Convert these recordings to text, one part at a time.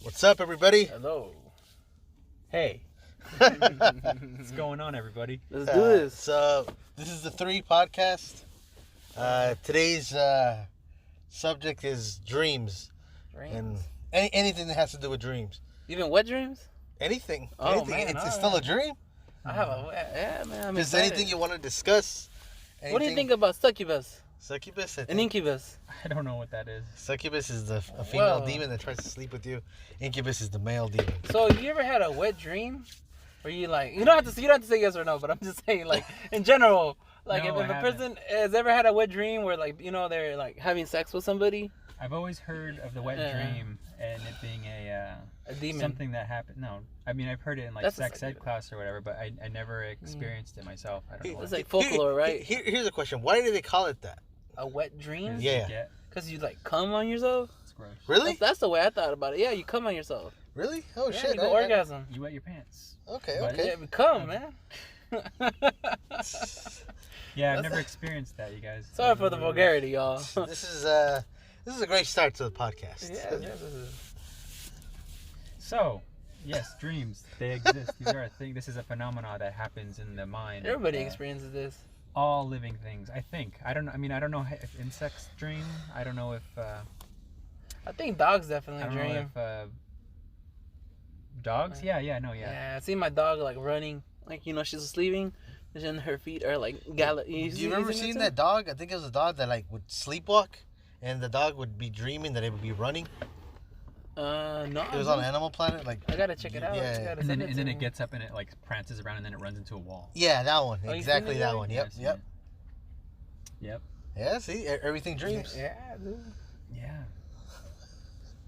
What's up, everybody? Hello. Hey. What's going on, everybody? Let's do this. So, this is the 3 podcast. Today's subject is dreams. And anything that has to do with dreams. Even wet dreams? Anything. Oh, anything. man, It's still a dream. I have a man. I'm Is there excited. anything you want to discuss? Anything? What do you think about succubus Succubus? I and think. incubus? I don't know what that is. Succubus is a female Well. demon that tries to sleep with you. Incubus is the male demon. So you ever had a wet dream? Where you like you don't have to say yes or no, but I'm just saying like in general, like No, if I a person has ever had a wet dream where like they're like having sex with somebody, I've always heard of the wet dream and it being a demon. something that happened. No, I mean I've heard it in like That's a sex ed succubus. class or whatever, but I never experienced it myself. I don't know. It's What like folklore, right? Here's a question. Why do they call it that? A wet dream? it is Yeah. to get. Because you like come on yourself? It's gross. Really? That's the way I thought about it. Yeah, you come on yourself. Really? Oh, Yeah, shit. you go orgasm. You wet your pants. Okay, But- okay. Yeah, we come, man. Yeah, I've That's never a- experienced that, you guys. Sorry for the vulgarity, y'all. This is a great start to the podcast. Yeah, this is... So, yes, dreams. They exist. These are a thing. This is a phenomena that happens in the mind. Everybody experiences this. All living things, I think. I don't know. I mean, I don't know if insects dream. I don't know if. I think dogs I definitely don't dream. know if dogs. Yeah. Yeah, I see my dog like running, like she's sleeping, and her feet are like gallop. Do you remember seeing that dog? I think it was a dog that like would sleepwalk, and the dog would be dreaming that it would be running. No. It was on Animal Planet. Like I gotta check it out. Yeah. You gotta And then send to me. it gets up and it like prances around and then it runs into a wall. yeah, that one. Oh, you Exactly seen it that already? one. Yeah, Yep, I've seen yep. it. Yep. Yeah, see, everything dreams. Yeah, dude.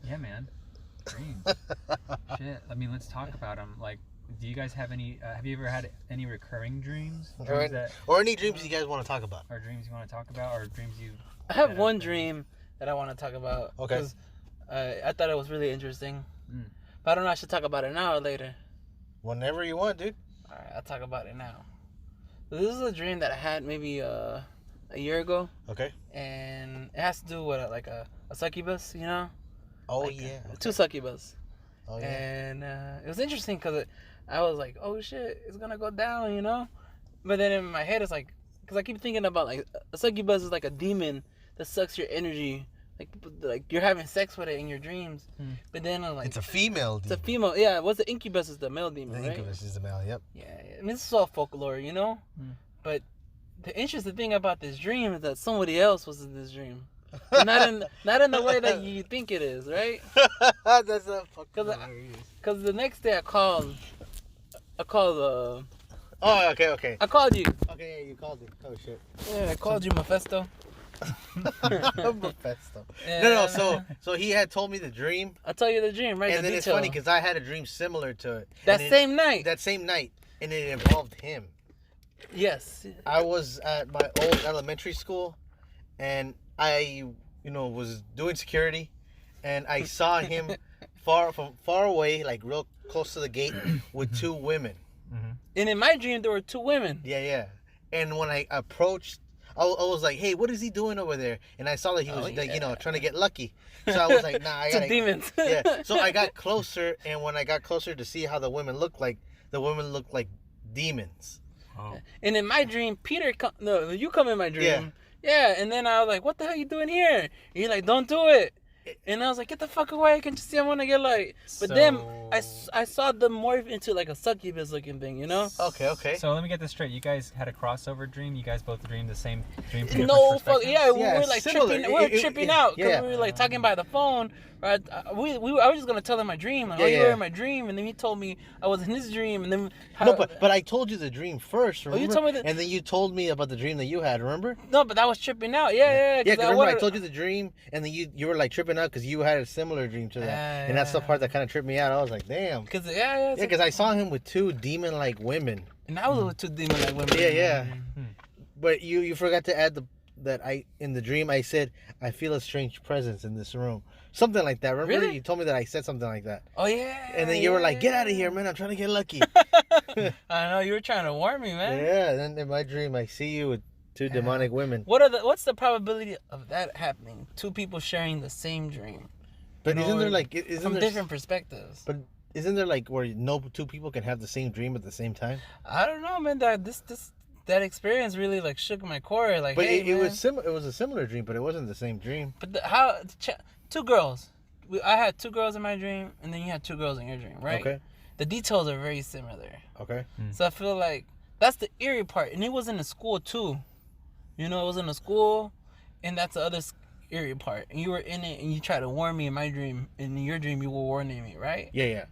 Yeah, man. Dreams. Shit. I mean, let's talk about them. Like, do you guys have any? Have you ever had any recurring dreams? Or, or any dreams you guys want to talk about? Or dreams you want to talk about, or dreams you? I have Yeah, one okay. dream that I want to talk about. Okay. 'Cause, I thought it was really interesting. Mm. But I don't know. I should talk about it now or later. Whenever you want, dude. All right, I'll talk about it now. So this is a dream that I had maybe a year ago, Okay. and it has to do with like a succubus, Oh Like, yeah. two succubus. Oh yeah. And it was interesting because I was like, oh shit, it's gonna go down, But then in my head, it's like, because I keep thinking about like a succubus is like a demon that sucks your energy, like you're having sex with it in your dreams. But then I'm like, It's a female it's a demon. female. Yeah, what's the incubus is the male demon, The right? incubus is the male. Yep. Yeah, I mean this is all folklore, Mm. But the interesting thing about this dream is that somebody else was in this dream. not in the way that you think it is, right? That's a fucking 'Cause I- hilarious. Because the next day I called. Oh, okay. I called you. Okay, yeah, you called it. Oh shit. Yeah, I called you, Mephisto. Mephisto. And, No. So he had told me the dream, I'll tell you the dream, right? and the then it's detail. funny because I had a dream similar to it. that And same night. that same night, and it involved him. Yes. I was at my old elementary school, and I, was doing security, and I saw him from far away, like real close to the gate, with 2 women. And in my dream, there were 2 women. Yeah. And when I approached, I was like, "Hey, what is he doing over there?" And I saw that he was, trying to get lucky. So I was like, "Nah, I Two gotta." demons. Yeah. So I got closer, and when I got closer to see how the women looked like demons. Oh. And in my dream, you come in my dream. Yeah. And then I was like, what the hell you doing here? And you're like, don't do it. And I was like, get the fuck away. Can't you see I'm gonna get like... But then I saw them morph into like a succubus looking thing, Okay. So let me get this straight. You guys had a crossover dream. You guys both dreamed the same dream. from No, different fuck, perspectives? yeah, we Yeah, were like similar. tripping. We were tripping out because yeah. we were like talking by the phone. Right? I was just gonna tell him my dream. Like, Yeah, you yeah. were in my dream, and then he told me I was in his dream, and then No, but I told you the dream first, remember? you told me that- And then you told me about the dream that you had, remember? no, but that was tripping out. Yeah. Yeah, 'cause remember I told you the dream, and then you were like tripping out because you had a similar dream to that. And that's the part that kind of tripped me out. I was like, damn. Because Yeah, because I saw him with 2 demon-like women. and I was with 2 demon like women. Yeah. But you forgot to add in the dream I said, I feel a strange presence in this room. Something like that. Remember? Really? You told me that I said something like that. Oh yeah. And then you were like, get out of here, man. I'm trying to get lucky. I know you were trying to warn me, man. Yeah, and then in my dream I see you with 2 demonic women. What's the probability of that happening? 2 people sharing the same dream. But You know, isn't there or like isn't from there different perspectives. But isn't there like where no two people can have the same dream at the same time? I don't know, man. That experience really like shook my core. Like, But hey, it man. was similar. It was a similar dream, but it wasn't the same dream. But two girls. I had two girls in my dream, and then you had two girls in your dream, right? Okay. The details are very similar. Okay. So I feel like that's the eerie part, and it was in a school too. You know, it was in a school, and that's the other eerie part. And you were in it, and you tried to warn me in my dream. And in your dream, you were warning me, right? Yeah, yeah.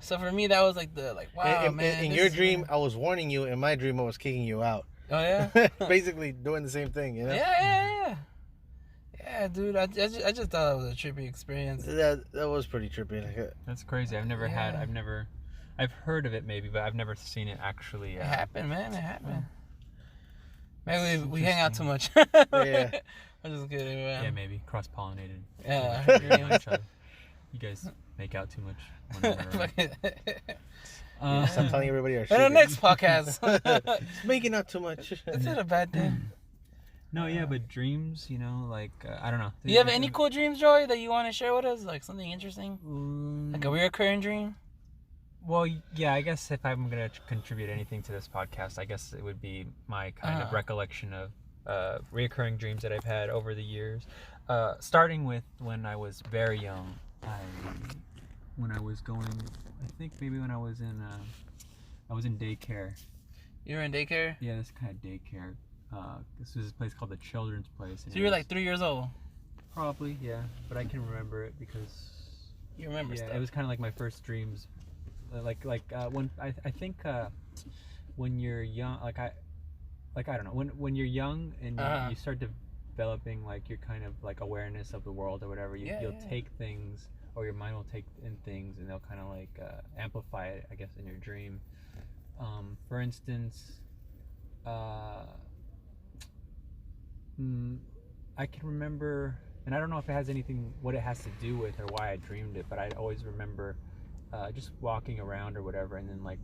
So for me, that was like wow, man. In this your is- dream, I was warning you. In my dream, I was kicking you out. Oh yeah. Basically doing the same thing, you know? Yeah. Yeah, dude. I just thought it was a trippy experience. That was pretty trippy. Like, That's crazy. Yeah. I've heard of it maybe, but I've never seen it actually. It happened, man. It happened. Maybe we hang out too much. Yeah. I'm just kidding, man. Yeah, maybe cross-pollinated. Yeah. On each other. You guys make out too much. Whenever, Stop telling everybody our In the secrets. next podcast. Making out too much. Is it a bad thing? No, yeah, but dreams, you know, like I don't know. Do you have any cool dreams, Joy, that you want to share with us? Like something interesting? Like a reoccurring dream? Well, yeah, I guess if I'm gonna contribute anything to this podcast, I guess it would be my kind of recollection of reoccurring dreams that I've had over the years. Starting with when I was very young, when I was going, I think maybe when I was in daycare. You were in daycare? Yeah, this kind of daycare. This was a place called the Children's Place. So you were like 3 years old? Probably, yeah, but I can remember it because You remember stuff? it was kind of like my first dreams. When I think when you're young, I don't know, when you're young and you start developing like your kind of like awareness of the world or whatever, you'll take things, or your mind will take in things, and they'll kind of like amplify it, I guess, in your dream. For instance, I can remember, and I don't know if it has anything, what it has to do with or why I dreamed it, but I always remember just walking around or whatever, and then like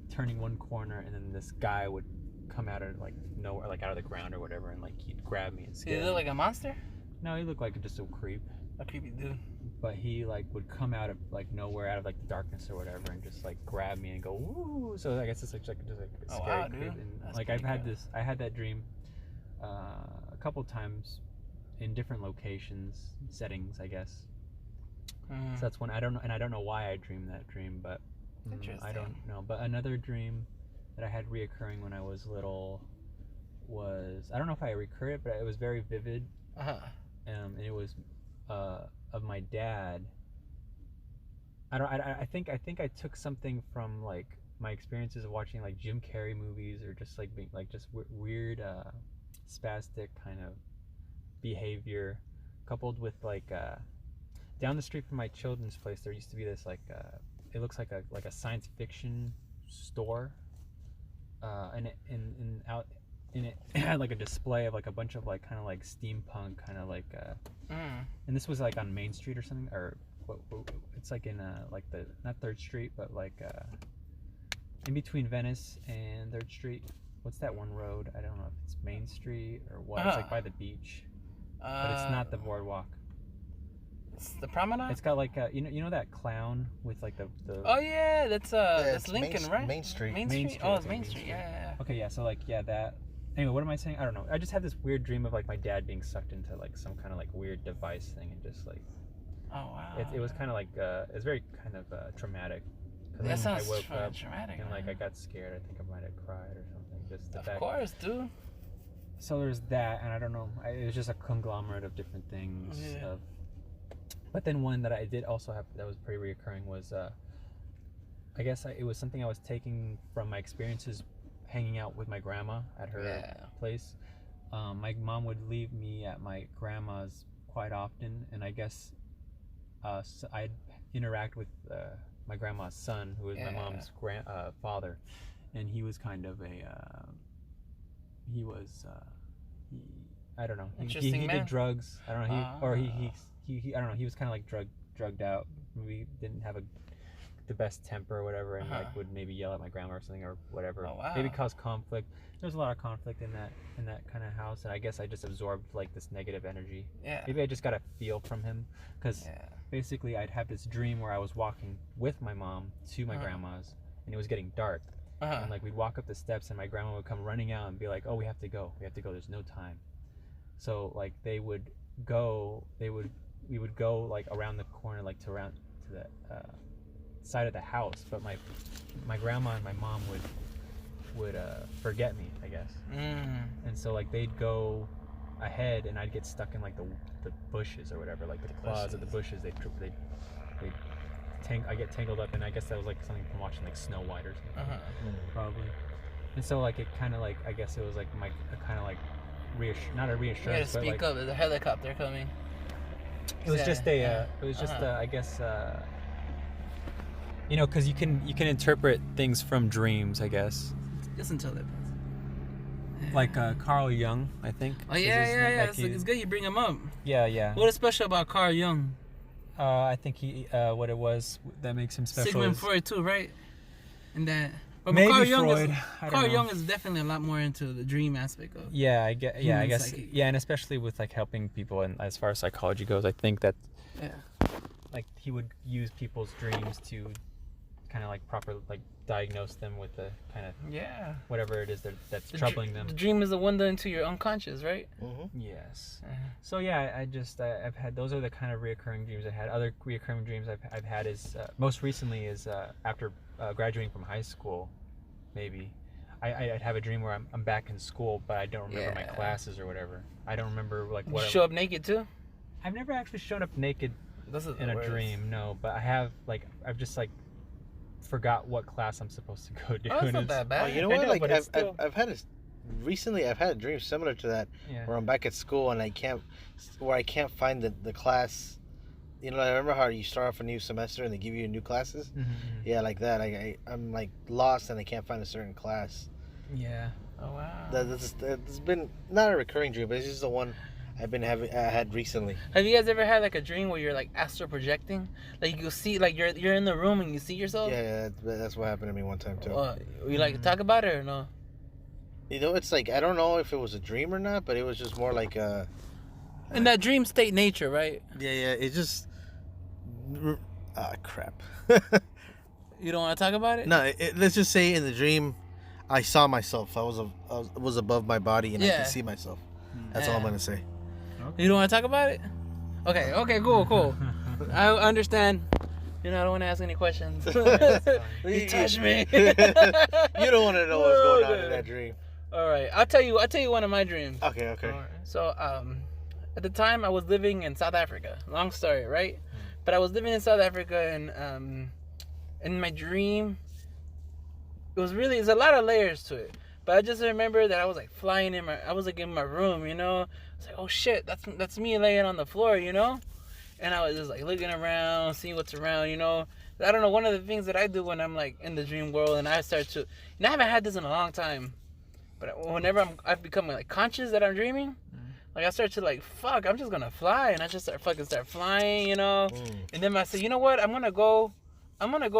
turning one corner, and then this guy would come out of like nowhere, like out of the ground or whatever, and like he'd grab me and scare Did he me. look like a monster? No, he looked like just a creep, A creepy dude. but he like would come out of like nowhere, out of like the darkness or whatever, and just like grab me and go woo. So I guess it's just like a Oh, scary wow, creep. dude. And That's like pretty I had that dream a couple times in different locations, settings, I guess. So that's when I don't know why I dreamed that dream, but I don't know. But another dream that I had reoccurring when I was little was, I don't know if I recur it, but it was very vivid. And it was of my dad. I think I took something from like my experiences of watching like Jim Carrey movies, or just like being like just weird spastic kind of behavior, coupled with like down the street from my children's place there used to be this like it looks like a science fiction store, and it had like a display of like a bunch of like kind of like steampunk kind of like and this was like on Main Street or something, or it's like in like the, not 3rd Street, but like in between Venice and 3rd Street. What's that one road? I don't know if it's Main Street or what. It's like by the beach, but it's not the boardwalk. It's the promenade. It's got like you know that clown with like the Oh yeah, that's it's Lincoln, Main- right? Main Street. Main Main Street. Street, Oh, it's okay, Main Main Street. Street. Yeah. Okay, yeah, so like that. Anyway, what am I saying? I don't know. I just had this weird dream of like my dad being sucked into like some kind of like weird device thing, and just like Oh wow. it was kind of like it's very kind of traumatic. 'Cause That I sounds woke up traumatic. and like I man. got scared. I think I might have cried or something. Just the Of fact. course, dude. So there's that, and I don't know. It was just a conglomerate of different things. Yeah. But then one that I did also have that was pretty reoccurring was, I guess it was something I was taking from my experiences hanging out with my grandma at her place. My mom would leave me at my grandma's quite often, and I guess so I'd interact with my grandma's son, who was my mom's father, and he was kind of a I don't know. He did drugs. I don't know. He I don't know. He was kind of like drugged out. Maybe didn't have the best temper or whatever, and like would maybe yell at my grandma or something or whatever. Oh, wow. Maybe cause conflict. There was a lot of conflict in that kind of house, and I guess I just absorbed like this negative energy. Yeah. Maybe I just got a feel from him, because basically I'd have this dream where I was walking with my mom to my grandma's, and it was getting dark. And like we'd walk up the steps, and my grandma would come running out and be like, "Oh, we have to go. There's no time." So like we would go like around the corner, like to the side of the house. But my grandma and my mom would forget me, I guess. And so like they'd go ahead, and I'd get stuck in like the bushes or whatever, like the claws of the bushes. I get tangled up, and I guess that was like something from watching like Snow White or something, probably. And so like it kind of like, I guess it was like my kind of like not a reassurance. You gotta but speak like, up. There's a helicopter coming. it was just I guess you know, because you can interpret things from dreams, I guess. Just until that. Like Carl Jung, I think. Oh yeah. It's good you bring him up. Yeah. What is special about Carl Jung? I think he what it was that makes him special. Sigmund is Freud too, right? And that. But maybe Carl Jung Freud. Carl Jung is definitely a lot more into the dream aspect of. Yeah, I guess. psyche. Yeah, and especially with like helping people, and as far as psychology goes, I think that like he would use people's dreams to kind of like diagnose them with the kind of whatever it is that's troubling them. The dream is a window into your unconscious, right? Yes. So yeah, I've had, those are the kind of reoccurring dreams I had. Other reoccurring dreams I've had is most recently is after graduating from high school, maybe I'd have a dream where I'm back in school, but I don't remember my classes or whatever. I don't remember like what. You show up naked too? I've never actually shown up naked in a dream, no. But I have I've just like forgot what class I'm supposed to go to. Oh, that's not that bad. Oh, you know what? know, Like but it's I've had recently I've had a dream similar to that where I'm back at school and I can't find the class. You know, I remember how you start off a new semester and they give you new classes. Yeah, like that. I'm like lost and I can't find a certain class. Yeah. Oh wow. That's been not a recurring dream, but it's just the one I had recently. Have you guys ever had like a dream where you're like astral projecting? Like you see, like you're in the room and you see yourself? Yeah, that's what happened to me one time too. You like to talk about it or no? You know, it's like I don't know if it was a dream or not, but it was just more like in that dream state nature, right? Yeah, it just crap. You don't want to talk about it? No, let's just say in the dream, I saw myself. I was above my body and I could see myself. That's all I'm gonna say. You don't want to talk about it? Okay, cool. I understand. You know, I don't want to ask any questions. You touch me. You don't want to know what's going on in that dream. All right, I'll tell you one of my dreams. Okay. Right. So, at the time I was living in South Africa. Long story, right? But I was living in South Africa, and in my dream, it's a lot of layers to it. But I just remember that I was like flying in my room, you know. It's like, oh shit, that's me laying on the floor, you know. And I was just like looking around, seeing what's around, you know. I don't know, one of the things that I do when I'm like in the dream world, and I start to, I haven't had this in a long time, but whenever I've become like conscious that I'm dreaming, like I start to like, fuck, I'm just gonna fly, and I just start flying, you know. And then I say, you know what, I'm gonna go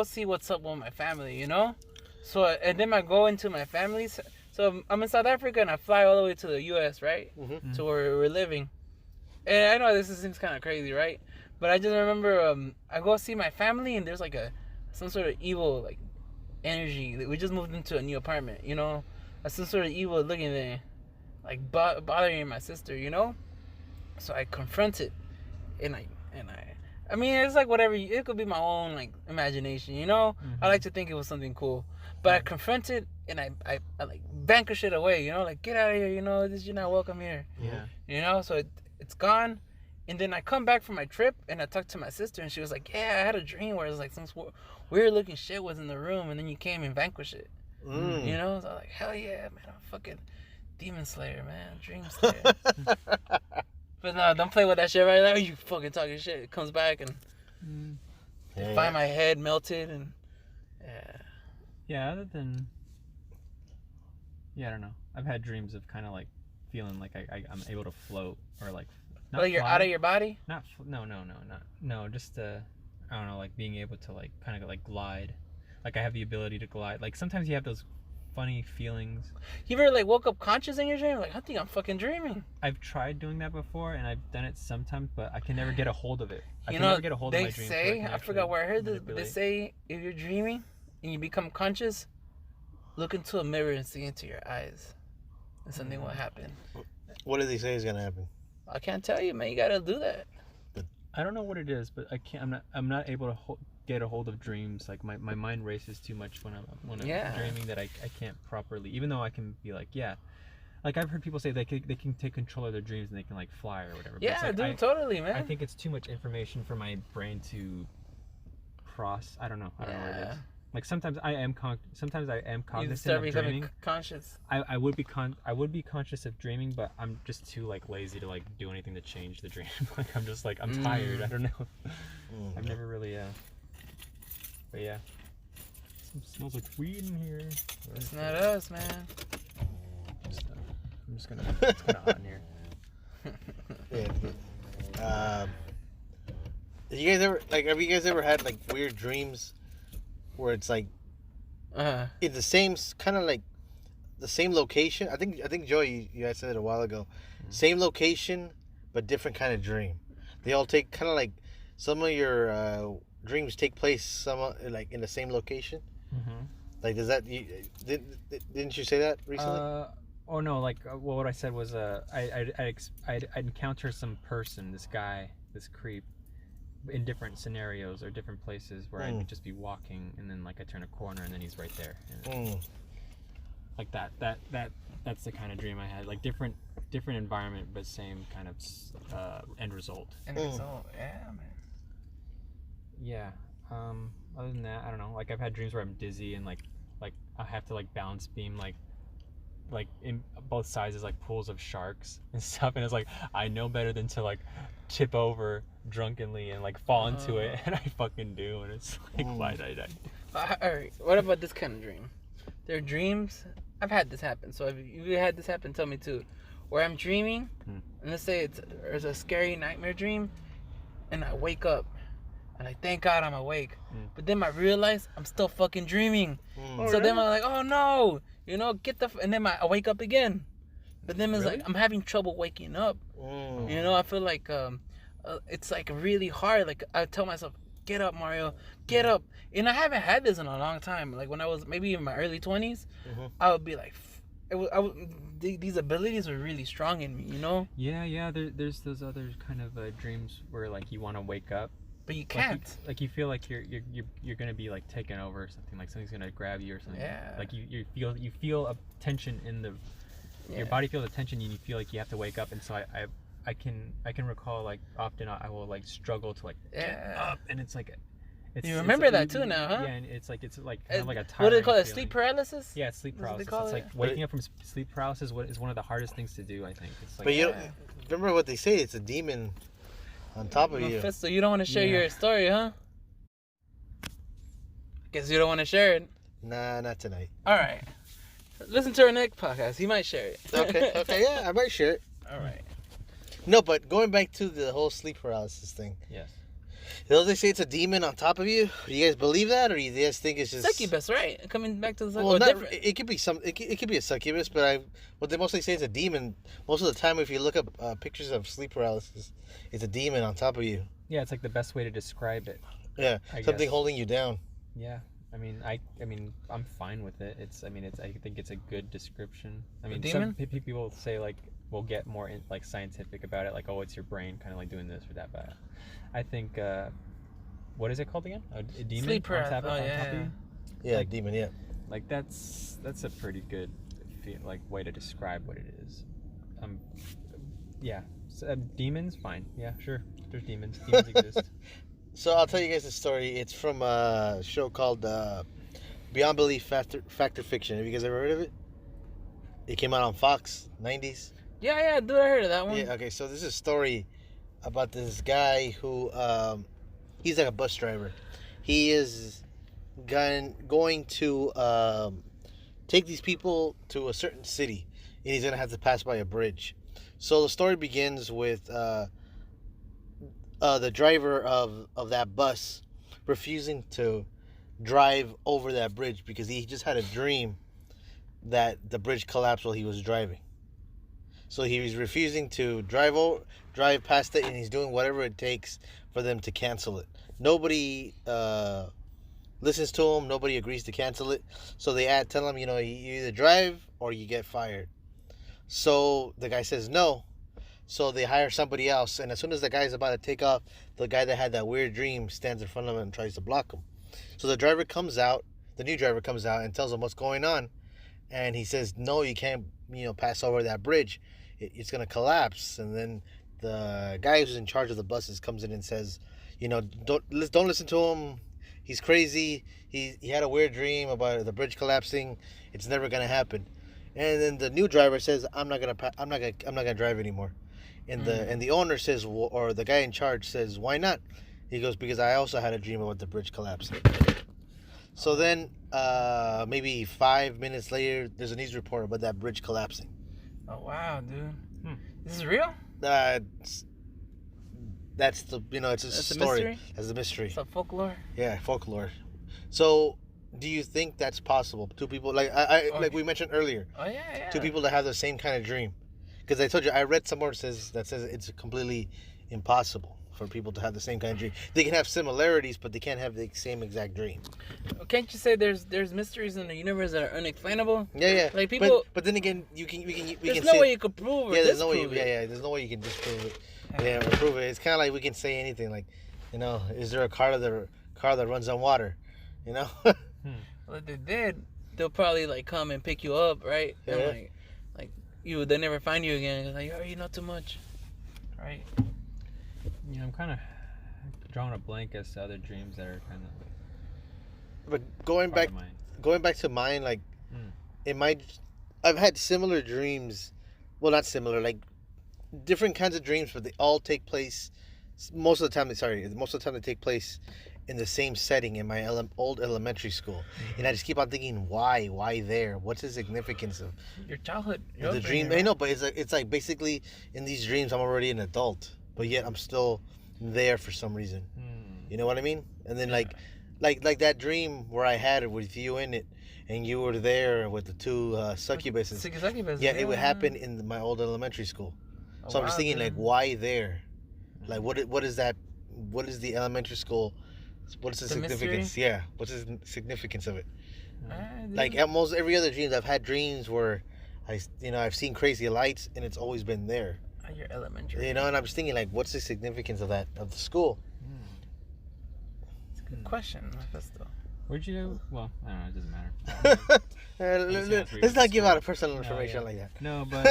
see what's up with my family, you know. So, and then I go into my family. So I'm in South Africa and I fly all the way to the U.S., right? To where we're living. And I know this seems kind of crazy, right? But I just remember I go see my family and there's like some sort of evil like energy. We just moved into a new apartment, you know? Some sort of evil looking there, like bothering my sister, you know? So I confront it, and I mean, it's like whatever. It could be my own like imagination, you know. I like to think it was something cool, but I confront it and I like vanquish it away, you know, like get out of here, you know, you're not welcome here. Yeah. You know, so it's gone, and then I come back from my trip and I talked to my sister and she was like, yeah, I had a dream where it was like some weird looking shit was in the room and then you came and vanquished it. You know, so I was like, hell yeah, man, I'm fucking demon slayer, man, dream slayer. But no, don't play with that shit right now. You fucking talking shit. It comes back and find my head melted and other than I don't know. I've had dreams of kind of like feeling like I'm able to float or like not like you're fly. out of your body. No, just I don't know, like being able to like kind of like glide. Like I have the ability to glide. Like sometimes you have those funny feelings. You ever like woke up conscious in your dream? Like, I think I'm fucking dreaming. I've tried doing that before, and I've done it sometimes, but I can never get a hold of it. I You can know, never get a hold of they my dreams. say, I forgot where I heard this, but they manipulate. say if you're dreaming and you become conscious, look into a mirror and see into your eyes, and something will happen. What do they say is gonna happen? I can't tell you, man. You gotta do that. I don't know what it is, but I can't. I'm not able to get a hold of dreams. Like my mind races too much when I'm Yeah. dreaming that I can't properly. Even though I can be like, yeah, like I've heard people say they can take control of their dreams and they can like fly or whatever. But it's Yeah, like, dude, totally, man. I think it's too much information for my brain to process. I don't know. I don't know what it Yeah. is. Like sometimes I am You cognizant start of becoming dreaming. conscious. I would be conscious of dreaming, but I'm just too like lazy to like do anything to change the dream. Like I'm just like I'm tired. I don't know. I've never really but yeah. Smells like weed in here. It's not us, man. I'm just gonna it's kinda hot in here. Yeah. You guys ever have you guys ever had like weird dreams where it's like in the same kind of like the same location? I think Joey, you guys said it a while ago. Same location but different kind of dream. They all take kind of like some of your dreams take place like in the same location. Mm-hmm. Like does that didn't you say that recently? Oh no, like well, what I said was I'd encounter some person, this guy, this creep, in different scenarios or different places where I'd just be walking and then like I turn a corner and then he's right there. And like that's the kind of dream I had. Like different environment but same kind of end result. End result, yeah, man. Yeah. Other than that, I don't know. Like I've had dreams where I'm dizzy and like I have to like balance beam like in both sides is like pools of sharks and stuff, and it's like I know better than to like tip over drunkenly and like fall into it, and I fucking do, and it's like why did I? Alright, what about this kind of dream? There are dreams. I've had this happen. So if you had this happen, tell me too. Where I'm dreaming, and let's say it's a scary nightmare dream, and I wake up, and I thank God I'm awake. But then I realize I'm still fucking dreaming. So then I'm like, oh no, and then I wake up again. But then it's Really? like I'm having trouble waking up. I feel like it's like really hard. Like I tell myself, get up, Mario, get up. And I haven't had this in a long time. Like when I was maybe in my early 20s, I would be like, these abilities were really strong in me, Yeah. There's those other kind of dreams where like you want to wake up, but you can't. Like you feel like you're gonna be like taken over or something. Like something's gonna grab you or something. Yeah. Like you feel a tension in the. Yeah. Your body feels a tension and you feel like you have to wake up, and so I can recall like often I will like struggle to like get up, and it's like you remember that too now, huh? Yeah, and it's like kind of like a tiring what do they call it? feeling. Sleep paralysis? Yeah, it's sleep That's what they paralysis. call It's it? like waking up from sleep paralysis is one of the hardest things to do, I think. It's like, But you remember what they say? It's a demon on top of you. Mephisto, you don't want to share Yeah. your story, huh? Guess you don't want to share it. Nah, not tonight. All right. Listen to our next podcast. He might share it. Okay, yeah, I might share it. All right. No, but going back to the whole sleep paralysis thing. yes. They say it's a demon on top of you. Do you guys believe that, or do you guys think it's just Succubus, right? Coming back to the Well, succubus. not, it could be some. It could be a succubus, but what they mostly say is a demon. Most of the time, if you look up pictures of sleep paralysis, it's a demon on top of you. Yeah, it's like the best way to describe it. Yeah, I something guess. holding you down. Yeah. I mean, I'm fine with it. I think it's a good description. I mean, demon? some people say like we'll get more like scientific about it, like oh, it's your brain kind of like doing this or that. But I think what is it called again? A demon Sleep on top paralysis. of you? Yeah, Like- demon. Yeah. Like that's a pretty good like way to describe what it is. Yeah, so, demons, fine. Yeah, sure. There's demons. Demons exist. So I'll tell you guys a story. It's from a show called Beyond Belief Factor Fiction. Have you guys ever heard of it? It came out on Fox, 90s. Yeah, dude, I heard of that one. Yeah, okay, so this is a story about this guy who, he's like a bus driver. He is going to take these people to a certain city, and he's going to have to pass by a bridge. So the story begins with the driver of that bus refusing to drive over that bridge because he just had a dream that the bridge collapsed while he was driving. So he was refusing to drive past it, and he's doing whatever it takes for them to cancel it. Nobody listens to him. Nobody agrees to cancel it. So they tell him, you either drive or you get fired. So the guy says no. So they hire somebody else, and as soon as the guy's about to take off, the guy that had that weird dream stands in front of him and tries to block him. So the new driver comes out and tells him what's going on, and he says, no, you can't, pass over that bridge. It's going to collapse. And then the guy who's in charge of the buses comes in and says, don't listen to him. He's crazy. He had a weird dream about the bridge collapsing. It's never going to happen. And then the new driver says, I'm not gonna drive anymore. And the owner says, or the guy in charge says, why not? He goes, because I also had a dream about the bridge collapsing. So then, maybe 5 minutes later, there's a news report about that bridge collapsing. Oh wow, dude! This is real? That's the it's a story. Mystery? That's a mystery. It's a folklore. Yeah, folklore. So, do you think that's possible? Two people like like we mentioned earlier. Oh yeah. Two people that have the same kind of dream. Because I told you, I read somewhere that says it's completely impossible for people to have the same kind of dream. They can have similarities, but they can't have the same exact dream. Can't you say there's mysteries in the universe that are unexplainable? Yeah. Like people. But then again, There's no way you could prove it. There's no way. There's no way you can disprove it. Yeah, or prove it. It's kind of like we can say anything. Like, is there a car that runs on water? Well, if they did, they'll probably come and pick you up, right? Yeah. And they never find you again. It's like, oh, you know too much, right? I'm kind of drawing a blank as to other dreams that are kind of. But going back to mine, I've had similar dreams. Well, not similar, different kinds of dreams, but they all take place. Most of the time they take place in the same setting in my old elementary school. And I just keep on thinking, why there? What's the significance of your childhood? The dream. I know, but it's like basically in these dreams I'm already an adult, but yet I'm still there for some reason. You know what I mean? And then like that dream where I had it with you in it, and you were there with the two succubuses. Yeah, it would happen in my old elementary school. So I'm just thinking, why there? Like, what is that? What is the elementary school? What is the significance? Mystery? Yeah, what's the significance of it? Like at most every other dreams, I've had dreams where I've seen crazy lights, and it's always been there. Your elementary. And I'm just thinking, what's the significance of the school? It's a good question, Mephisto. Where'd you? Well, I don't know. It doesn't matter. Let's not give out personal information like that. No, but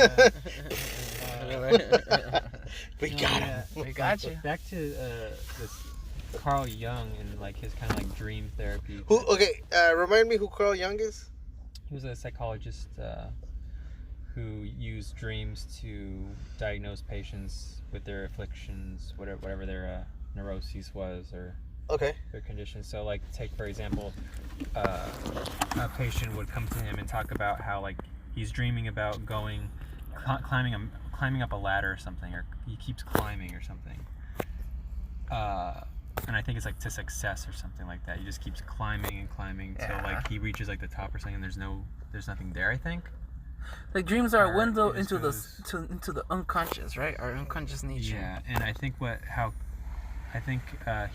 we got him. We got you. Back to this Carl Jung and his kind of dream therapy. Remind me who Carl Jung is. He was a psychologist who used dreams to diagnose patients with their afflictions, whatever their neuroses was or their condition. So take for example, a patient would come to him and talk about how he's dreaming about climbing up a ladder or something, or he keeps climbing or something. And I think it's to success or something like that. He just keeps climbing and climbing till he reaches the top or something, and there's nothing there, I think. Dreams are a window into the unconscious, right? Our unconscious nature. Yeah, and I think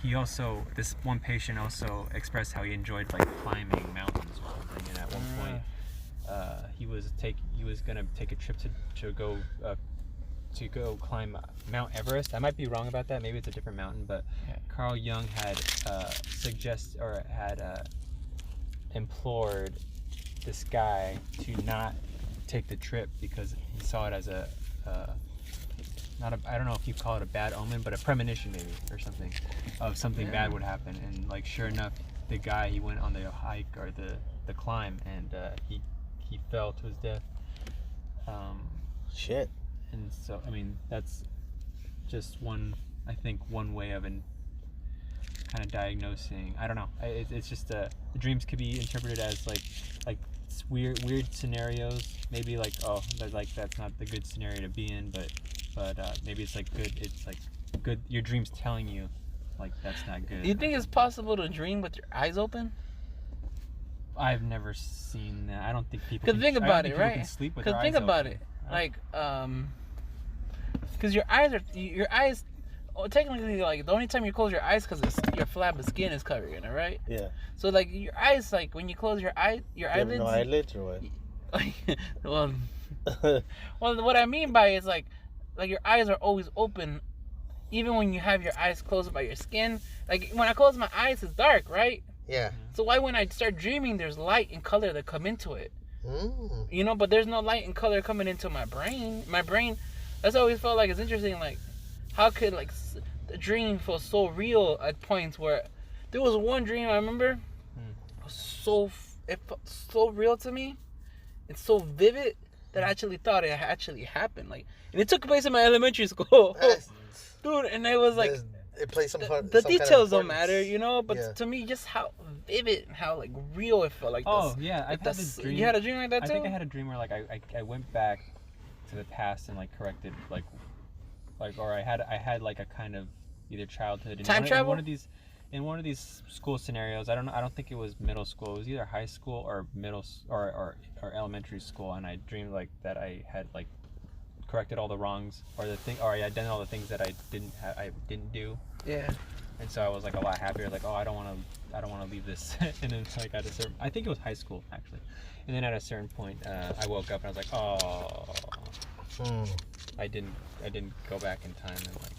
he also, this one patient also expressed how he enjoyed climbing mountains or something, and at one point he was gonna take a trip to go climb Mount Everest. I might be wrong about that. Maybe it's a different mountain, but Carl Jung had implored this guy to not take the trip because he saw it as I don't know if you call it a bad omen, but a premonition maybe or something of something bad would happen. And sure enough, the guy, he went on the hike or the climb, and he fell to his death. Shit. And so, that's just one way of kind of diagnosing. I don't know. It's just the dreams could be interpreted as weird scenarios. Maybe that's not the good scenario to be in, but maybe it's good. It's good. Your dream's telling you that's not good. Do you think it's possible to dream with your eyes open? I've never seen that. I don't think people. Cause think about it, people right? Can sleep with Cause their think eyes about open. it, like cause your eyes. Oh, technically, like the only time you close your eyes, cause your flap of skin is covering it, right? Yeah. So like your eyes, like when you close your eyelids. You have no eyelids or what? well, what I mean by it is like your eyes are always open, even when you have your eyes closed by your skin. Like when I close my eyes, it's dark, right? Yeah. So why when I start dreaming, there's light and color that come into it. Mm. You know, but there's no light and color coming into my brain. My brain, that's always felt like it's interesting. Like, how could like the dream feel so real at points where there was one dream I remember, it felt so real to me, it's so vivid that I actually thought it actually happened. Like, and it took place in my elementary school, dude. And it was like it plays some part. The some kind details of don't importance. matter, you know. But Yeah. to me, just how vivid and how like real it felt. Like, Oh yeah, I've had this, a dream. you had a dream like that I too? think I had a dream where like I went back to the past and like corrected like or I had like a kind of either childhood in Time travel? in one of these school scenarios. I don't think it was middle school. It was either high school or or elementary school, and I dreamed like that I had like corrected all the wrongs or I had done all the things that I didn't do. Yeah. And so I was like a lot happier, like, oh, I don't want to leave this. And then like at a certain, I think it was high school actually. And then at a certain point, I woke up and I was like, oh, I didn't go back in time and like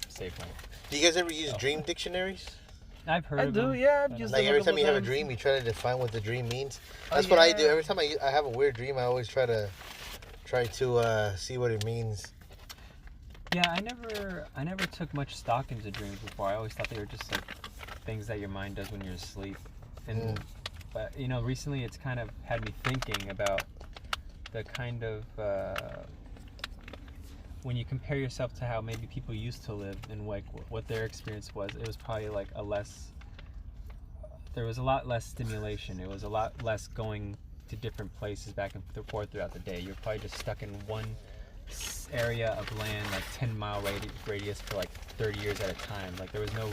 save my. Do you guys ever use dream dictionaries? I've heard. I of do, them. yeah. I've used Like them every couple time you have a times. dream, you try to define what the dream means. Oh, That's what I do. yeah. Every time I have a weird dream, I always try to see what it means. Yeah, I never took much stock into dreams before. I always thought they were just like things that your mind does when you're asleep. And but you know, recently it's kind of had me thinking about the kind of when you compare yourself to how maybe people used to live and like what their experience was. It was probably like there was a lot less stimulation. It was a lot less going to different places back and forth throughout the day. You're probably just stuck in one area of land, like 10-mile radius for like 30 years at a time. Like there was no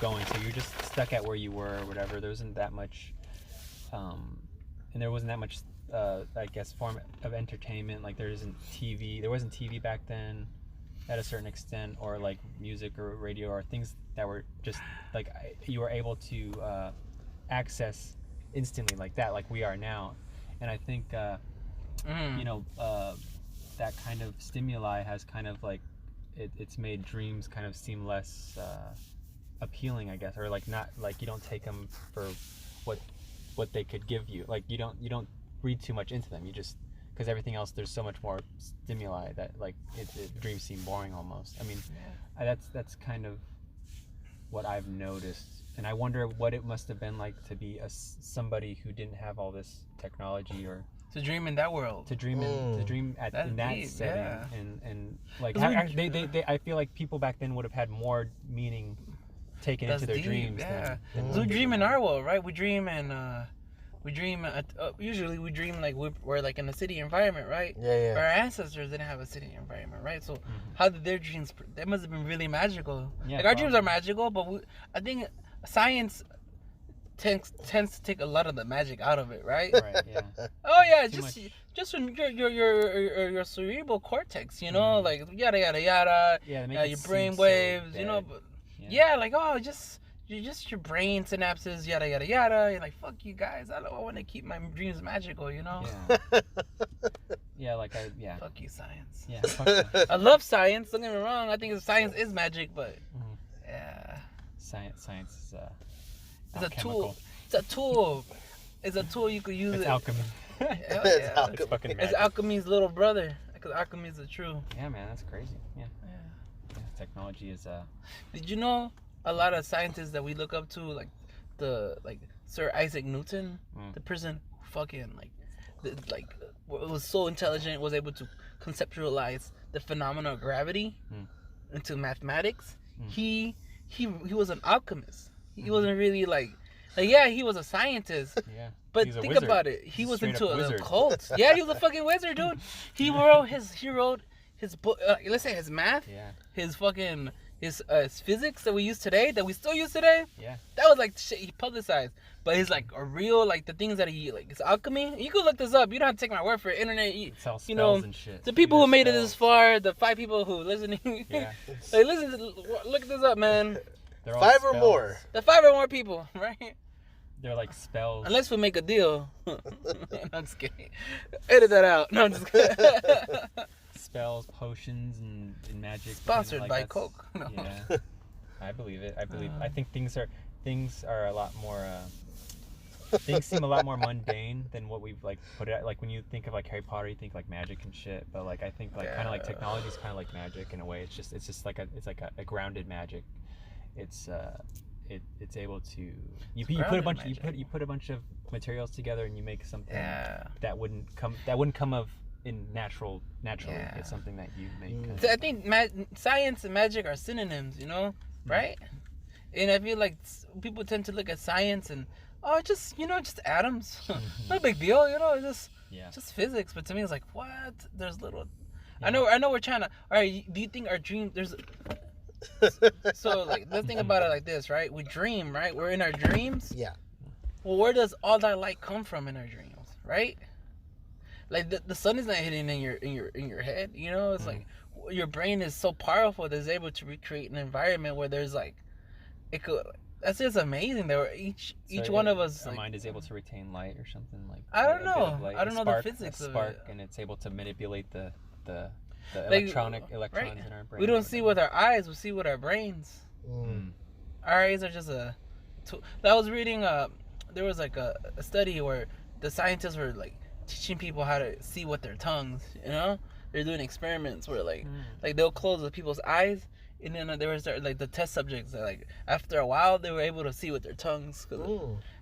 going, so you're just stuck at where you were or whatever. There wasn't that much and there wasn't that much I guess form of entertainment. Like there wasn't TV back then at a certain extent, or like music or radio or things that were just like you were able to access instantly like that, like we are now. And I think you know, that kind of stimuli has kind of like it's made dreams kind of seem less appealing, I guess, or like not like you don't take them for what they could give you. Like you don't read too much into them. You just, because everything else, there's so much more stimuli that like dreams seem boring almost. I mean, that's kind of what I've noticed, and I wonder what it must have been like to be somebody who didn't have all this technology or to dream in that world. to dream in that deep, setting. yeah. And like I feel like people back then would have had more meaning taken into their deep, dreams. Yeah. Than So we dream in our world, right? We dream usually we dream like we're like in a city environment, right? Yeah. Our ancestors didn't have a city environment, right? So how did their dreams? They must have been really magical. Yeah, like our dreams are magical, but I think science tends to take a lot of the magic out of it, right? Right. Yeah. Oh yeah, Too just from your cerebral cortex, you know, like yada yada yada. Yeah. Your brain waves, you know. But, yeah, like just your brain synapses, yada yada yada. You're like, fuck you guys. I want to keep my dreams magical, you know. Yeah. Yeah. Like Fuck you, science. Yeah. Fuck that. I love science. Don't get me wrong. I think science is magic, but yeah, Science is it's a alchemical. tool. It's a tool. It's a tool you could use. It's it. alchemy. Hell It's yeah. alchemy. It's fucking It's magic. alchemy's little brother. Because alchemy is the true. Yeah, man, that's crazy. Yeah. Technology is Did you know a lot of scientists that we look up to, like Sir Isaac Newton, the person who fucking was so intelligent, was able to conceptualize the phenomena of gravity into mathematics. He was an alchemist. He wasn't really like yeah, he was a scientist. yeah. But He's a think wizard. about it. He He's a was straight into up a wizard. cult. Yeah, he was a fucking wizard, dude. He wrote his book. Let's say his math, Yeah. his fucking his physics that we use today, that we still use today. Yeah. That was like shit he publicized. But his like a real like the things that he like his alchemy. You could look this up. You don't have to take my word for it. Internet. It's all spells You know, and shit. the people who There's made it this spells. far, the 5 people who listening, Yeah. like listen, look this up, man. They're all 5 or spells. more. The 5 or more people, right? They're like spells. Unless we make a deal. No, I'm just kidding. Edit that out. No, I'm just kidding. Spells, potions, and magic. Sponsored like by that's- Coke. No. Yeah. I believe it. I think things are a lot more. Things seem a lot more mundane than what we've like put it. Like when you think of like Harry Potter, you think like magic and shit. But like I think like kind of like technology is kind of like magic in a way. It's just like a grounded magic. It's able to you put a grounded bunch magic. you put a bunch of materials together and you make something Yeah. that wouldn't come of in naturally. Yeah. It's something that you make. So I think science and magic are synonyms, you know, right? And I feel like people tend to look at science and just just atoms, no big deal, it's just physics. But to me, it's like what? There's little. Yeah. I know. We're trying to. All right, do you think our dream? There's. So like let's think about it like this, right? We dream, right? We're in our dreams. Yeah. Well, where does all that light come from in our dreams, right? Like the sun is not hitting in your head, It's like your brain is so powerful that it's able to recreate an environment where there's like, it could. That's just amazing. There were each one of us. Our Like, mind is able to retain light or something like. I don't a bit know. of light, I don't a know the spark, physics a of spark, it. and it's able to manipulate the Like, electrons right? in our brain. We don't see with our eyes. We see with our brains. Mm. Our eyes are just a tool. I was reading. There was like a study where the scientists were like teaching people how to see with their tongues. They're doing experiments where like they'll close the people's eyes. And then there was like the test subjects that like after a while they were able to see with their tongues.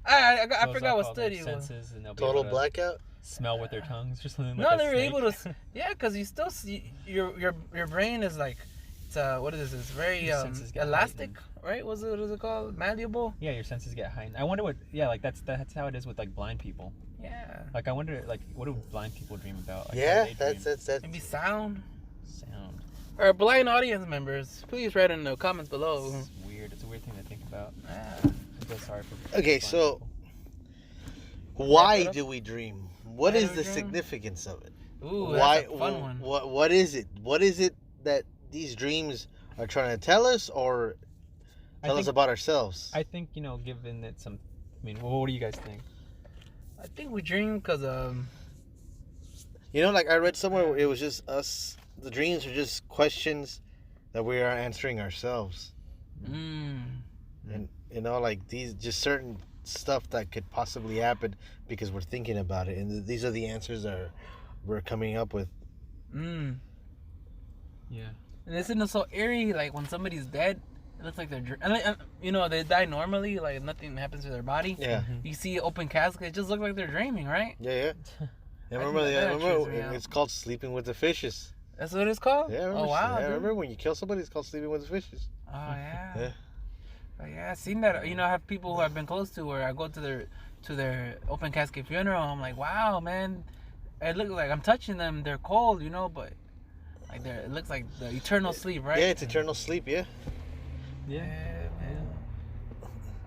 I Close forgot off what all their study it was. senses and they'll be Total able to blackout. smell with their tongues or something. No, like a they were snake. able to. Yeah, because you still see your brain is like it's what is this? It's very Your senses get elastic, heightened. right? What is it called? Malleable. Yeah, your senses get heightened. I wonder what. Yeah, like that's how it is with like blind people. Yeah. Like I wonder like what do blind people dream about? Like, how Yeah, do they dream? Maybe sound. Sound. Our blind audience members, please write in the comments below. It's weird. It's a weird thing to think about. Yeah. I feel sorry for. Okay, blind so people. why do we dream? What Why is do we the dream? significance of it? Ooh, Why? that's a fun one. What is it? What is it that these dreams are trying to tell us, or tell us think- about ourselves? I think given it some. I mean, what do you guys think? I think we dream because Like I read somewhere where it was just us. The dreams are just questions that we are answering ourselves. And like these just certain stuff that could possibly happen because we're thinking about it, and these are the answers that we're coming up with. Yeah. And isn't it so eerie? Like when somebody's dead, it looks like they're they die normally, like nothing happens to their body. Yeah, You see an open casket, it just looks like they're dreaming, right? yeah. I Remember, think that trips me out. it's called sleeping with the fishes. That's what it's called. Yeah, remember, Oh wow. yeah, dude. remember when you kill somebody, it's called sleeping with the fishes. Oh yeah. Yeah. Oh, yeah, I seen that. I have people who I've been close to where I go to their open casket funeral. I'm like, wow, man. It looks like I'm touching them. They're cold, but like it looks like the eternal sleep, right? Yeah, it's eternal sleep. Yeah. Yeah. man.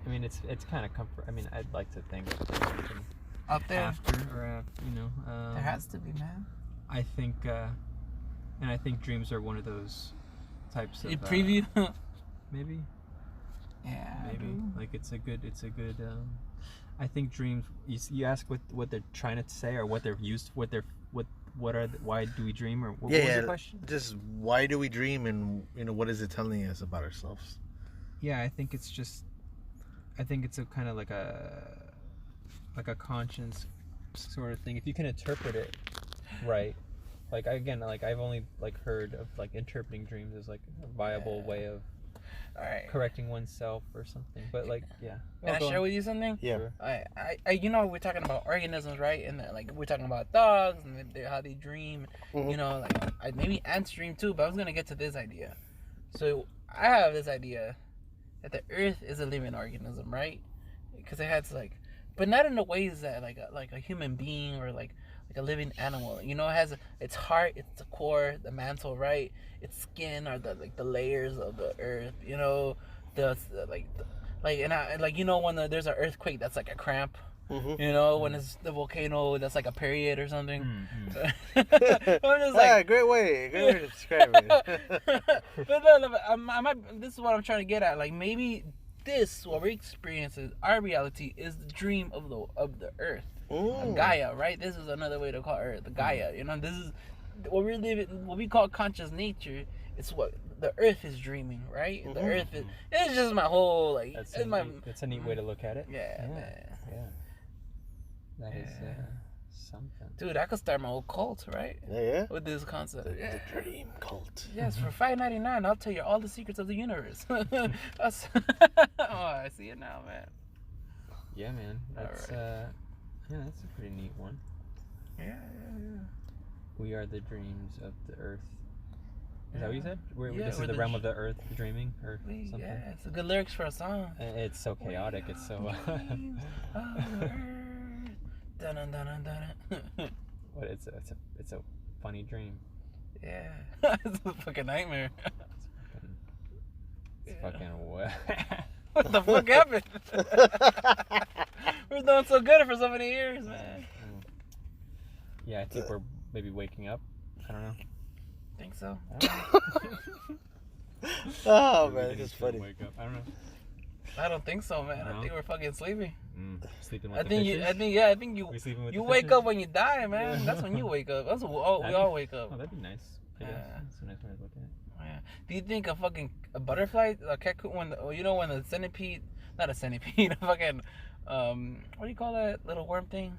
I mean, it's kind of comfort. I mean, I'd like to think Out there, after or there has to be, man. I think, and I think dreams are one of those types of You preview. maybe Yeah. maybe dude. like it's a good. I think dreams. You ask what they're trying to say or what they're used. What are why do we dream or what was the question? Just why do we dream, and what is it telling us about ourselves? Yeah, I think it's a kind of like a conscience sort of thing. If you can interpret it right, like I've only heard of interpreting dreams as a viable way of All right. correcting oneself or something. But yeah. Can I share with you something? Yeah. Sure. We're talking about organisms, right? And we're talking about dogs and how they dream. Mhm. Maybe ants dream too. But I was gonna get to this idea. So I have this idea that the Earth is a living organism, right? Because it has but not in the ways that like a human being or like like a living animal. You know, it has its heart, its core, the mantle, right? Its skin are the layers of the earth. You know, like you know when there's an earthquake that's like a cramp. Mm-hmm. You know, when it's the volcano that's like a period or something. Mm-hmm. I'm just like, Great way to describe it. but no, this is what I'm trying to get at. Like maybe this, what we experience, is our reality is the dream of the earth, Gaia, right? This is another way to call Earth, the Gaia. You know, this is what we're living, what we call conscious nature. It's what the Earth is dreaming, right? The Earth is. It's just my whole like. That's a neat way to look at it. Yeah, man. Yeah. That is something. Dude, I could start my own cult, right? Yeah. With this concept. The dream cult. Yes, for $5.99, I'll tell you all the secrets of the universe. Oh, I see it now, man. Yeah, man. That's that's a pretty neat one. Yeah. We are the dreams of the earth. Is that what you said? This is we're the realm of the earth dreaming or something? Yeah, it's a good lyrics for a song. It's so chaotic. It's so. Dun dun dun dun. But it's a funny dream. Yeah, it's a fucking nightmare. It's fucking what? What the fuck happened? We're doing so good for so many years, man. Yeah, I think we're maybe waking up. I don't know. Think so? Oh Maybe man, we it's just need to funny. Wake up. I don't know. I don't think so, man. No? I think we're fucking sleepy. Sleeping with I the think fishes? I think you We sleeping with you the wake fishes? up when you die, man. That's when you wake up. That's what we all wake up. Oh, that'd be nice. I guess. Yeah. That's a nice way to look at it. Yeah. Do you think a butterfly, a cocoon, when the centipede, not a centipede, a fucking what do you call that little worm thing?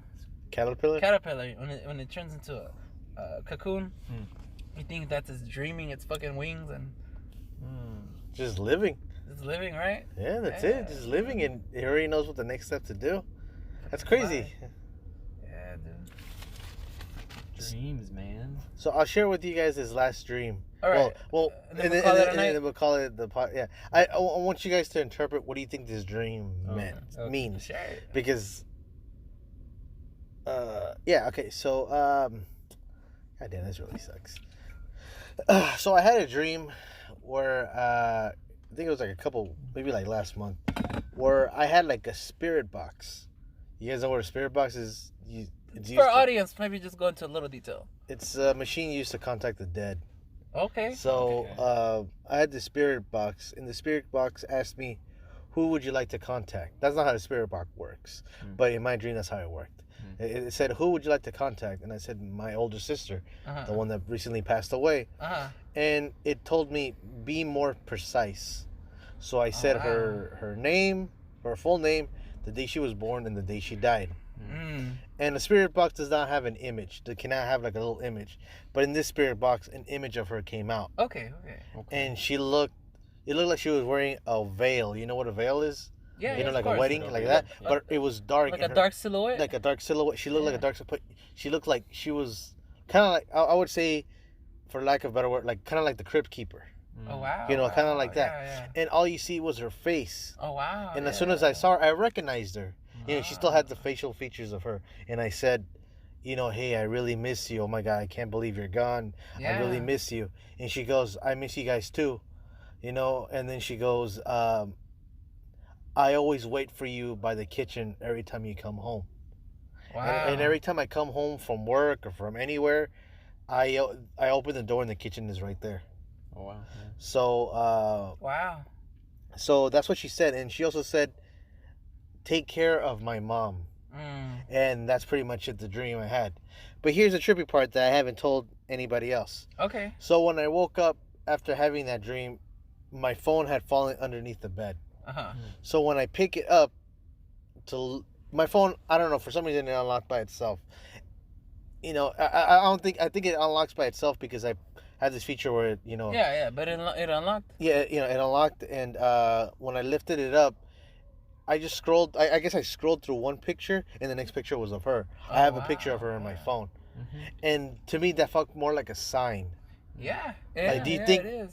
Caterpillar. Caterpillar. When it turns into a cocoon, you think that's its dreaming its fucking wings and Just living. it's living, right? Yeah, that's Yeah. it. Just living, and he already knows what the next step to do. That's crazy. Yeah, dude. Dreams, man. So I'll share with you guys his last dream. All right. Well, And then we'll call it a night? then we'll call it the pod. Yeah, I want you guys to interpret what do you think this dream Okay. means, Sure. because yeah, okay, so god damn, this really sucks. So I had a dream where I think it was like a couple, maybe like last month, where I had like a spirit box. You guys know what a spirit box is? It's For our audience, maybe just go into a little detail. It's a machine used to contact the dead. Okay. So I had the spirit box, and the spirit box asked me, who would you like to contact? That's not how the spirit box works, but in my dream, that's how it worked. It said, who would you like to contact? And I said, my older sister, the one that recently passed away. And it told me, be more precise. So I said her name, her full name, the day she was born, and the day she died. And the spirit box does not have an image. It cannot have like a little image. But in this spirit box, an image of her came out. Okay. And it looked like she was wearing a veil. You know what a veil is? Yeah. You know, of like course. a wedding, like that. But it was dark. Like a dark silhouette. Like a dark silhouette. She looked like a dark silhouette. She looked like she was kind of like, I would say, for lack of a better word, like kind of like the Crypt Keeper. Oh wow. You know, kind of like that. Yeah. And all you see was her face. Oh wow. And as soon as I saw her, I recognized her. You know, she still had the facial features of her. And I said, you know, hey, I really miss you. Oh my God, I can't believe you're gone. I really miss you. And she goes, I miss you guys too. You know, and then she goes, I always wait for you by the kitchen every time you come home. Wow. And every time I come home from work or from anywhere, I open the door and the kitchen is right there. Oh wow. Yeah. So wow. So that's what she said, and she also said, take care of my mom. And that's pretty much it, the dream I had. But here's the trippy part that I haven't told anybody else. Okay. So when I woke up after having that dream, my phone had fallen underneath the bed. So when I pick it up, my phone, I don't know, for some reason it unlocked by itself. You know, I think it unlocks by itself because I had this feature where it, you know. Yeah, but it unlocked. Yeah, you know, it unlocked, and when I lifted it up, I just scrolled. I guess I scrolled through one picture, and the next picture was of her. I have a picture of her on my phone, and to me that felt more like a sign. Yeah. Like, do you think it is?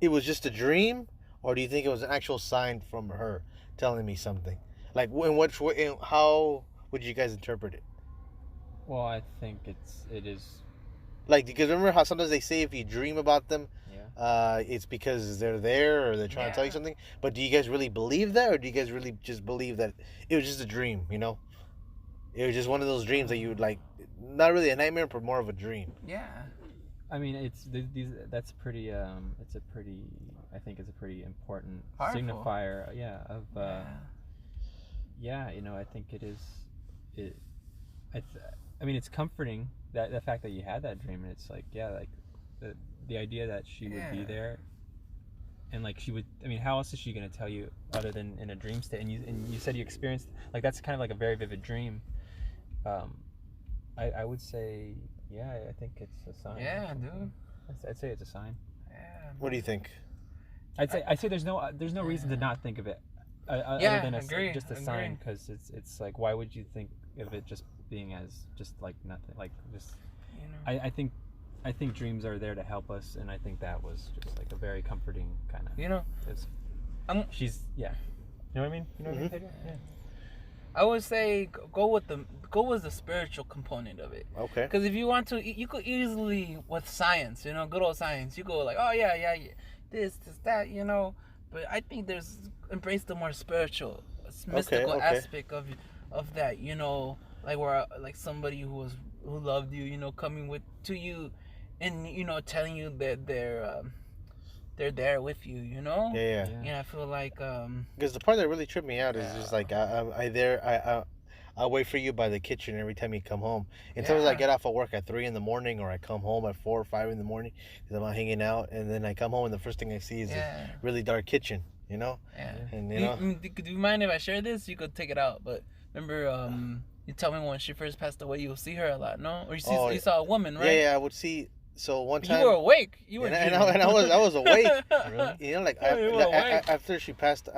It was just a dream, or do you think it was an actual sign from her telling me something? Like, how would you guys interpret it? Well, I think it is. Like, because remember how sometimes they say if you dream about them, Yeah. it's because they're there or they're trying to tell you Yeah. something. But do you guys really believe that, or do you guys really just believe that it was just a dream? You know, it was just one of those dreams that you would like, not really a nightmare, but more of a dream. Yeah. I mean, it's these. That's pretty. It's a pretty. I think it's a pretty important Powerful. signifier. Yeah. Of. Yeah. Yeah. You know, I think it is. It. I mean, it's comforting that the fact that you had that dream, and it's like, yeah, like the idea that she would be Yeah. there, and like she would. I mean, how else is she gonna tell you other than in a dream state? And you said you experienced like that's kind of like a very vivid dream. I would say, yeah, I think it's a sign. Yeah, dude. I'd say it's a sign. Yeah. What do you think? I'd say there's no reason to not think of it, Yeah, other than agree, just a agree. sign, because it's like, why would you think of it just being as just like nothing, like just You know. I think dreams are there to help us, and I think that was just like a very comforting kind of. You know. She's yeah. You know what I mean? You know what I mean? Mhm. Pedro? Yeah. I would say go with the spiritual component of it. Okay. Because if you want to, you could easily with science, good old science. You go like, oh yeah, this, that, But I think there's embrace the more spiritual, mystical okay. aspect of that. Like where like somebody who loved you, coming to you, and telling you that they're there with you. Yeah. Yeah, I feel like Because the part that really tripped me out is just like I wait for you by the kitchen every time you come home. And sometimes I Yeah. get off of work at 3 in the morning, or I come home at 4 or 5 in the morning because I'm out hanging out, and then I come home and the first thing I see is yeah, a really dark kitchen. yeah. And Do you mind if I share this? You could take it out. But remember, you tell me when she first passed away, you'll see her a lot, no? Or you saw a woman, right? Yeah, I would see. So one time, You were awake. You were. and I was awake. Really? Like Oh, you were awake. after she passed,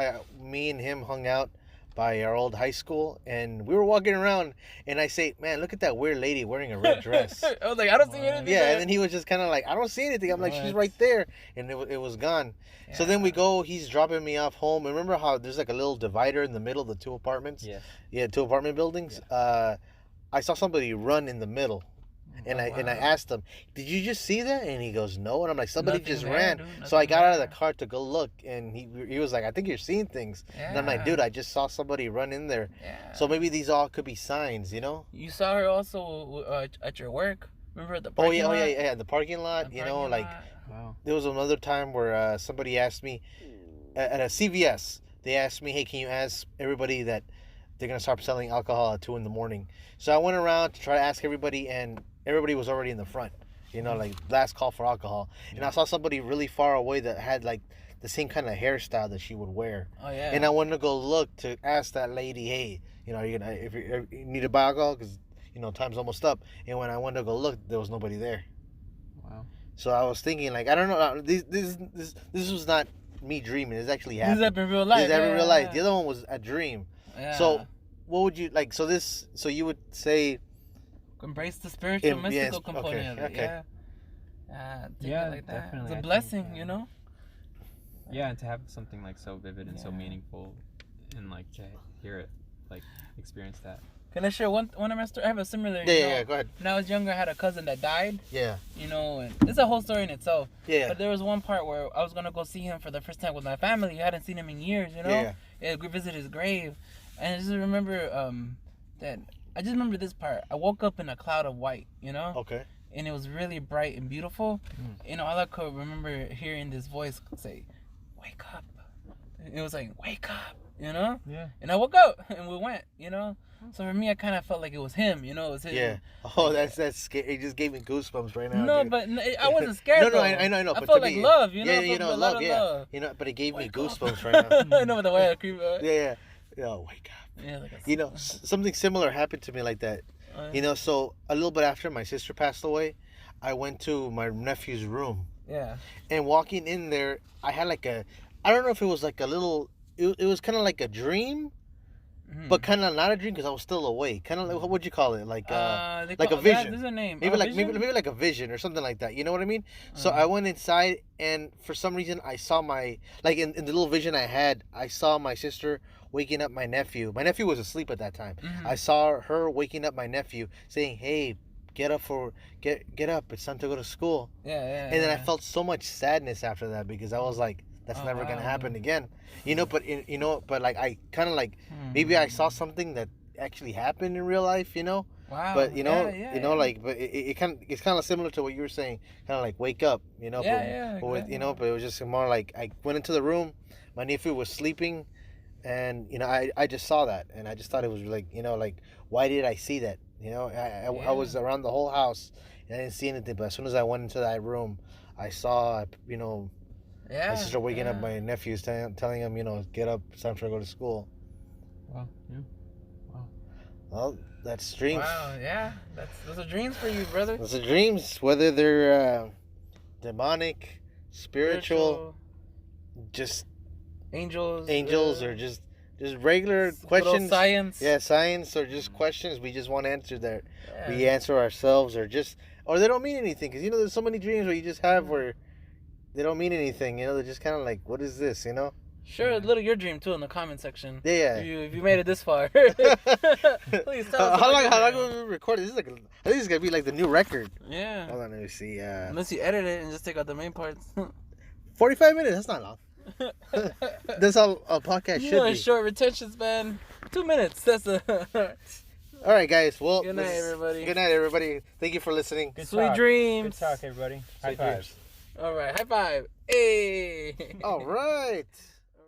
me and him hung out by our old high school, and we were walking around, and I say, "Man, look at that weird lady wearing a red dress." I was like, I don't see What? anything. Yeah, there. and then he was just kind of like, "I don't see anything." I'm like, "She's What? right there," and it was gone. So then we Yeah. go. He's dropping me off home. And remember how there's like a little divider in the middle of the two apartments? Yeah. Yeah, two apartment buildings. I saw somebody run in the middle. And I wow. asked him, "Did you just see that?" And he goes, "No." And I'm like, "Somebody Nothing just there, ran." dude, So I nothing got out of the there. car to go look, and he was like, "I think you're seeing things." Yeah. And I'm like, "Dude, I just saw somebody run in there." Yeah. So maybe these all could be signs, You saw her also at your work. Remember at the Oh parking yeah, lot? yeah, the parking lot. The You know, parking like lot. Wow. there was another time where somebody asked me at a CVS. They asked me, "Hey, can you ask everybody that they're gonna start selling alcohol at 2 in the morning?" So I went around to try to ask everybody, and everybody was already in the front. Like last call for alcohol. And I saw somebody really far away that had like the same kind of hairstyle that she would wear. Oh yeah. And I wanted to go look to ask that lady, "Hey, are you gonna if you need to buy alcohol? Because time's almost up." And when I went to go look, there was nobody there. Wow. So I was thinking, like, I don't know. This was not me dreaming. This actually This happened. happened in real life. This happened in real yeah, life. The other one was a dream. yeah. So what would you like? So you would say, embrace the spiritual, Yes, mystical component of it. okay. Yeah. Take Yeah, it like that. definitely, It's I a think, blessing, Yeah, and to have something like so vivid and so Yeah. meaningful, and like to hear it, like experience that. Can I share one of my stories? I have a similar. yeah, go ahead. When I was younger, I had a cousin that died. Yeah, And it's a whole story in itself. yeah, But there was one part where I was gonna go see him for the first time with my family. I hadn't seen him in years. yeah. We visit his grave, and I just remember that. I just remember this part. I woke up in a cloud of white. Okay. And it was really bright and beautiful. Mm. All I could remember hearing this voice say, "Wake up!" It was like, "Wake up!" Yeah. And I woke up and we went. So for me, I kind of felt like it was him. It was him. Yeah. Oh, that's scary. It just gave me goosebumps right now. No, dude. but I wasn't scared. No, though. I know. I But felt to like me, love. Yeah, I felt a lot love. of Yeah. love. But it gave me Wake goosebumps right now. I know the way I creep. Yeah. Wake up. Yeah, like a, Something similar happened to me like that. So a little bit after my sister passed away, I went to my nephew's room, Yeah. and walking in there, I had like I don't know if it was like a little, it was kind of like a dream, Mhm. but kind of not a dream because I was still awake. Kind of like, what would you call it? Like They like a call- vision. There's a name. maybe A like vision? maybe like a vision or something like that. You know what I mean? So Uh-huh. I went inside, and for some reason I saw my in the little vision I had, I saw my sister waking up my nephew. My nephew was asleep at that time. Mhm. I saw her waking up my nephew, saying, "Hey, get up get up. It's time to go to school." Yeah. And then I felt so much sadness after that because I was like, "That's Oh, never gonna wow. happen again," you know. But but like I kind of like maybe I saw something that actually happened in real life, you know. Wow. But yeah. like, but it's kind of similar to what you were saying, kind of like wake up, you know. Yeah, But with, exactly. but it was just more like I went into the room, my nephew was sleeping, and I just saw that, and I just thought it was like like why did I see that? I was around the whole house and I didn't see anything, but as soon as I went into that room, I saw Yeah. my sister waking up yeah. my nephews, telling him get up, it's time to go to school. Wow. Yeah. Well, that's dreams. Wow. Yeah. Those are dreams for you, brother. Those are dreams, whether they're demonic, spiritual, just angels, or just regular good old questions. science. Yeah, science, or just questions we just want answered that Yeah. we answer ourselves, or they don't mean anything, because there's so many dreams where you just have where they don't mean anything. They're just kind of like, what is this? Share a little your dream too in the comment section. Yeah. If you made it this far, please tell us. How long about will we record? This is like, I think it's gonna be like the new record. Yeah. Hold on, let me see. Unless you edit it and just take out the main parts. 45 minutes. That's not long. That's how a podcast should be. Short retention span, 2 minutes. That's a All right, guys. Well, good night, everybody. Good night, everybody. Thank you for listening. Good Sweet talk. dreams. Good talk, everybody. High Sweet five. dreams. All right, high five. Hey. All right.